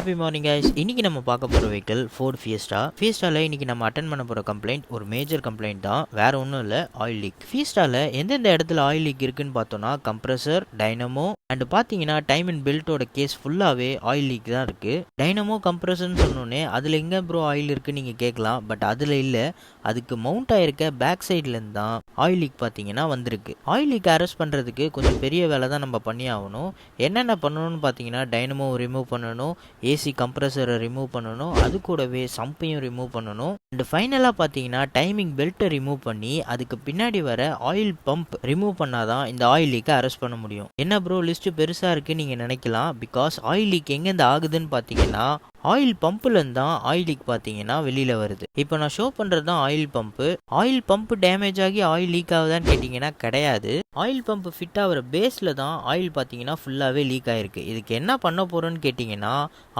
Happy morning guys. இன்னைக்கு நம்ம பார்க்க போகிற வெஹிக்கிள் ஃபோர்ட் ஃபியஸ்டாவில் இன்னைக்கு நம்ம அட்டன் பண்ண போகிற கம்ப்ளைண்ட் ஒரு மேஜர் கம்ப்ளைண்ட் தான், வேற ஒன்றும் இல்லை, ஆயில் லீக். ஃபியஸ்டாவில் எந்தெந்த இடத்துல ஆயில் லீக் இருக்குன்னு பார்த்தோன்னா கம்ப்ரஸர், டைனமோ அண்ட் பார்த்தீங்கன்னா டைம் அண்ட் பெல்ட்டோட கேஸ் ஃபுல்லாகவே ஆயில் லீக் தான் இருக்குது. டைனமோ கம்ப்ரஸர்னு சொன்னோன்னே அதில் எங்கே ப்ரோ ஆயில் இருக்குன்னு நீங்கள் கேட்கலாம். பட் அதில் இல்லை, அதுக்கு மவுண்ட் ஆயிருக்க பேக் சைட்லேருந்து தான் ஆயில் லீக் பார்த்தீங்கன்னா வந்திருக்கு. ஆயில் லீக் அரெஸ்ட் பண்ணுறதுக்கு கொஞ்சம் பெரிய வேலை தான் நம்ம பண்ணி ஆகணும். என்னென்ன பண்ணணும்னு பார்த்தீங்கன்னா டைனமோ ரிமூவ் பண்ணணும், ஏசி கம்ப்ரஸரை ரிமூவ் பண்ணணும், அது கூடவே சம்பையும் ரிமூவ் பண்ணணும். அண்ட் ஃபைனலாக பார்த்தீங்கன்னா டைமிங் பெல்ட்டை ரிமூவ் பண்ணி அதுக்கு பின்னாடி வர ஆயில் பம்ப் ரிமூவ் பண்ணாதான் இந்த ஆயில் லீக்கை அரெஸ்ட் பண்ண முடியும். என்ன ப்ரோ லிஸ்ட்டு பெருசாக இருக்குன்னு நீங்கள் நினைக்கலாம். பிகாஸ் ஆயில் லீக் எங்கேருந்து ஆகுதுன்னு பார்த்தீங்கன்னா ஆயில் பம்புலேருந்து தான் ஆயில் லீக் பார்த்தீங்கன்னா வெளியில் வருது. இப்போ நான் ஷோ பண்ணுறது தான் oil pump. Oil pump damage ஆகி ஆயில் லீக் ஆகுதான்னு கேட்டிங்கன்னா கிடையாது. ஆயில் பம்பு ஃபிட் ஆகிற பேஸில் தான் ஆயில் பார்த்தீங்கன்னா ஃபுல்லாகவே லீக் ஆகிருக்கு. இதுக்கு என்ன பண்ண போகிறோன்னு கேட்டிங்கன்னா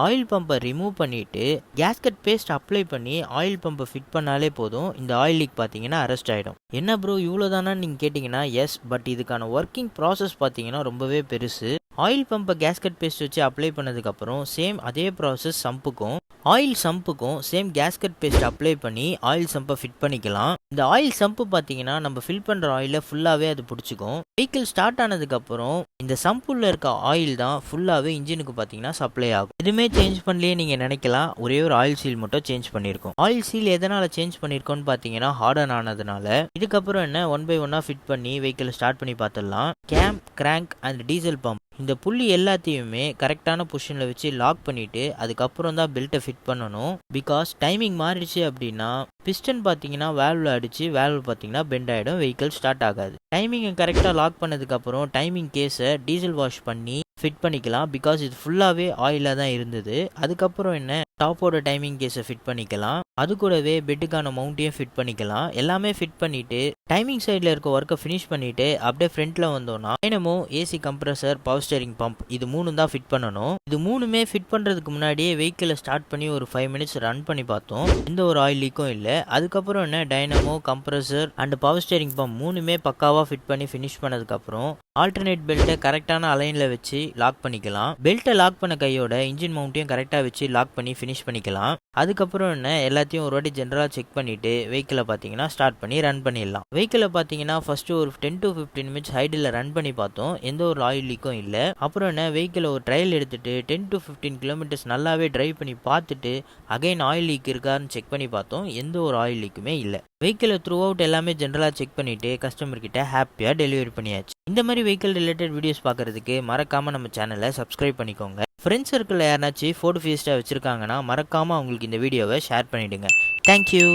ஆயில் பம்பை ரிமூவ் பண்ணிவிட்டு கேஸ்கட் பேஸ்ட் அப்ளை பண்ணி ஆயில் பம்பை ஃபிட் பண்ணாலே போதும், இந்த ஆயில் லீக் பார்த்தீங்கன்னா அரெஸ்ட் ஆகிடும். என்ன ப்ரோ இவ்வளோ தானான்னு நீங்கள் கேட்டிங்கன்னா எஸ், பட் இதுக்கான ஒர்க்கிங் ப்ராசஸ் பார்த்தீங்கன்னா ரொம்பவே பெருசு. ஆயில் பம்பை கேஸ்கட் பேஸ்ட் வச்சு அப்ளை பண்ணதுக்கப்புறம் சேம் அதே ப்ராசஸ் சம்புக்கும் ஆயில் சம்புக்கும் சேம் கேஸ்கட் பேஸ்ட் அப்ளை பண்ணி ஆயில் சம்பை ஃபிட் பண்ணிக்கலாம். இந்த ஆயில் சம்பு பார்த்தீங்கன்னா நம்ம ஃபில் பண்ணுற ஆயிலை ஃபுல்லாகவே அது பிடிச்சிக்கும். வெஹிக்கிள் ஸ்டார்ட் ஆனதுக்கப்புறம் இந்த சம்புள்ள இருக்க ஆயில் தான் ஃபுல்லாகவே இன்ஜினுக்கு பார்த்தீங்கன்னா சப்ளை ஆகும். எதுவுமே சேஞ்ச் பண்ணலையே நீங்கள் நினைக்கலாம், ஒரே ஒரு ஆயில் சீல் மட்டும் சேஞ்ச் பண்ணியிருக்கோம். ஆயில் சீல் எதனால் சேஞ்ச் பண்ணியிருக்கோன்னு பார்த்தீங்கன்னா ஹார்டன் ஆனதுனால. இதுக்கப்புறம் என்ன 1 by 1 ஃபிட் பண்ணி வெஹிக்கிளை ஸ்டார்ட் பண்ணி பார்த்துடலாம். Game, crank and diesel pump இந்த புள்ளி எல்லாத்தையுமே கரெக்டான பொசிஷனில் வச்சு லாக் பண்ணிவிட்டு அதுக்கப்புறம் தான் பெல்ட்டை ஃபிட் பண்ணணும். பிகாஸ் டைமிங் மாறிடுச்சு அப்படின்னா பிஸ்டன் பார்த்தீங்கன்னா வேல்வில் அடித்து வேல்வ் பார்த்தீங்கன்னா பெண்ட் ஆகிடும், வெஹிக்கிள் ஸ்டார்ட் ஆகாது. டைமிங்கை கரெக்டாக லாக் பண்ணதுக்கப்புறம் டைமிங் கேஸை டீசல் வாஷ் பண்ணி ஃபிட் பண்ணிக்கலாம். பிகாஸ் இது ஃபுல்லாகவே ஆயிலாக தான் இருந்தது. அதுக்கப்புறம் என்ன டாப்போட டைமிங் கேஸை ஃபிட் பண்ணிக்கலாம், அது கூடவே பெட்டுக்கான மவுண்ட்டையும் ஃபிட் பண்ணிக்கலாம். எல்லாமே ஃபிட் பண்ணிவிட்டு டைமிங் சைடில் இருக்க ஒர்க்கை ஃபினிஷ் பண்ணிவிட்டு அப்படியே ஃப்ரண்ட்டில் வந்தோன்னா dynamo, AC compressor, power steering pump இது மூணு தான் ஃபிட் பண்ணணும். இது மூணுமே ஃபிட் பண்ணுறதுக்கு முன்னாடியே வெஹிக்கிளை ஸ்டார்ட் பண்ணி ஒரு 5 minutes ரன் பண்ணி பார்த்தோம், எந்த ஒரு ஆயில் லீக்கும் இல்லை. அதுக்கப்புறம் என்ன dynamo, compressor and power steering pump மூணுமே பக்காவாக ஃபிட் பண்ணி ஃபினிஷ் பண்ணதுக்கப்புறம் ஆல்டர்னேட் பெல்ட்டை கரெக்டான அலைனில் வச்சு லாக் பண்ணிக்கலாம். பெல்ட்டை லாக் பண்ண கையோட இன்ஜின் மவுண்ட்டையும் கரெக்டாக வச்சு லாக் பண்ணி ஃபினிஷ் பண்ணிக்கலாம். அதுக்கப்புறம் என்ன எல்லாத்தையும் ஒரு வாட்டி ஜென்ரலாக செக் பண்ணிவிட்டு வெஹிக்கிளை பார்த்தீங்கன்னா ஸ்டார்ட் பண்ணி ரன் பண்ணிடலாம். வெஹிக்கிளை பார்த்தீங்கன்னா ஃபஸ்ட்டு ஒரு 10 to 15 minutes ஹைடில் ரன் பண்ணி பார்த்தோம், எந்த ஒரு ஆயில் லீக்கும் இல்லை. அப்புறம் என்ன வெஹிக்கிளை ஒரு ட்ரையல் எடுத்துகிட்டு 10 to 15 kilometers நல்லாவே ட்ரைவ் பண்ணி பார்த்துட்டு அகைன் ஆயில் லீக் இருக்கான்னு செக் பண்ணி பார்த்தோம், எந்த ஒரு ஆயில் லீக்குமே இல்லை. வெஹிக்கிளை த்ரூ அவுட் எல்லாமே ஜென்ரலாக செக் பண்ணிவிட்டு கஸ்டமர்கிட்ட ஹாப்பியாக டெலிவரி பண்ணியாச்சு. இந்த மாதிரி வெஹிக்கிள் ரிலேட்டட் வீடியோஸ் பார்க்குறதுக்கு மறக்காமல் நம்ம சேனலை சப்ஸ்கிரைப் பண்ணிக்கோங்க. ஃப்ரெண்ட்ஸ் சர்க்கிளில் யாருனாச்சும் ஃபோர்ட் ஃபியஸ்டா வச்சுருக்காங்கன்னா மறக்காமல் அவங்களுக்கு இந்த வீடியோவை ஷேர் பண்ணிவிடுங்க. தேங்க்யூ.